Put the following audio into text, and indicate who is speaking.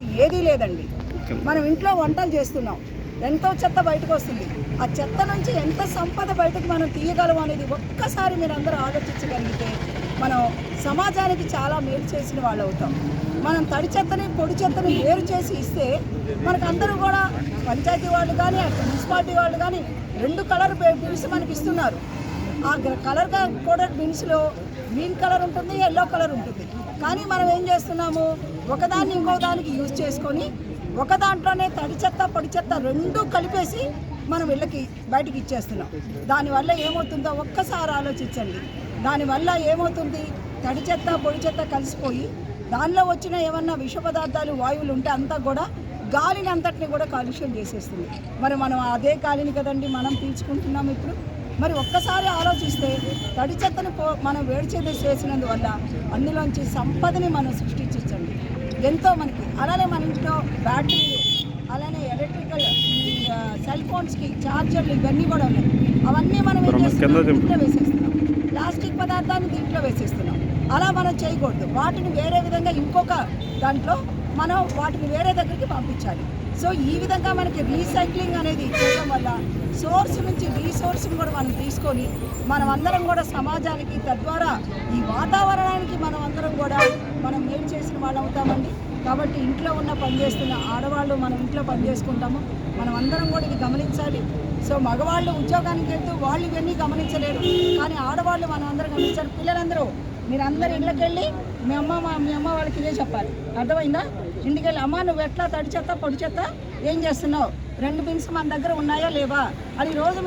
Speaker 1: ఏదీ లేదండి. మనం ఇంట్లో వంటలు చేస్తున్నాం, ఎంతో చెత్త బయటకు వస్తుంది. ఆ చెత్త నుంచి ఎంత సంపద బయటకు మనం తీయగలం అనేది ఒక్కసారి మీరు అందరూ ఆలోచించగలిగితే మనం సమాజానికి చాలా మేలు చేసిన వాళ్ళు అవుతాం. మనం తడి చెత్తని పొడి చెత్తని వేరు చేసి ఇస్తే మనకు అందరూ కూడా పంచాయతీ వాళ్ళు కానీ మున్సిపాలిటీ వాళ్ళు కానీ 2 కలర్ బిన్స్ మనకి ఇస్తున్నారు. ఆ కలర్ కోడెడ్ బిన్స్లో గ్రీన్ కలర్ ఉంటుంది, ఎల్లో కలర్ ఉంటుంది. కానీ మనం ఏం చేస్తున్నాము, ఒకదాన్ని ఇంకో దానికి యూజ్ చేసుకొని ఒక దాంట్లోనే తడి చెత్త పొడి చెత్త 2 కలిపేసి మనం వీళ్ళకి బయటికి ఇచ్చేస్తున్నాం. దానివల్ల ఏమవుతుందో ఒక్కసారి ఆలోచించండి. దానివల్ల ఏమవుతుంది, తడి చెత్త పొడి చెత్త కలిసిపోయి దానిలో వచ్చిన ఏమన్నా విష పదార్థాలు వాయువులు ఉంటే అంతా కూడా గాలిని అంతటిని కూడా కాలుష్యం చేసేస్తుంది. మరి మనం అదే గాలిని కదండి మనం పీల్చుకుంటున్నాం ఇప్పుడు. మరి ఒక్కసారి ఆలోచిస్తే తడి చెత్తని మనం వేడి చేసినందువల్ల అందులోంచి సంపదని మనం సృష్టించండి ఎంతో మనకి. అలానే మన ఇంట్లో బ్యాటరీలు, అలానే ఎలక్ట్రికల్ సెల్ ఫోన్స్కి ఛార్జర్లు ఇవన్నీ కూడా ఉన్నాయి. అవన్నీ మనం ఏం చేస్తున్నాం, దీంట్లో వేసేస్తున్నాం. ప్లాస్టిక్ పదార్థాన్ని దీంట్లో వేసేస్తున్నాం. అలా మనం చేయకూడదు. వాటిని వేరే విధంగా ఇంకొక దాంట్లో మనం వాటిని వేరే దగ్గరికి పంపించాలి. సో ఈ విధంగా మనకి రీసైక్లింగ్ అనేది చేయడం వల్ల సోర్స్ నుంచి రీసోర్స్ని కూడా మనం తీసుకొని మనం అందరం కూడా సమాజానికి, తద్వారా ఈ వాతావరణానికి మనం అందరం కూడా మనం మేలు చేసిన వాళ్ళు అవుతామండి. కాబట్టి ఇంట్లో ఉన్న పనిచేస్తున్న ఆడవాళ్ళు మనం ఇంట్లో పని చేసుకుంటాము, మనం అందరం కూడా ఇది గమనించాలి. సో మగవాళ్ళు ఉద్యోగానికి వెళ్తూ వాళ్ళు ఇవన్నీ గమనించలేరు, కానీ ఆడవాళ్ళు మనం అందరం గమనించాలి. పిల్లలందరూ మీరందరూ ఇళ్ళకి వెళ్ళి మీ అమ్మ వాళ్ళకి ఇదే చెప్పాలి, అర్థమైందా? ఇంటికి వెళ్ళి అమ్మ నువ్వు ఎట్లా తడి చెత్త పొడి చెత్త ఏం చేస్తున్నావు, 2 బిన్స్ మన దగ్గర ఉన్నాయా లేవా అని రోజు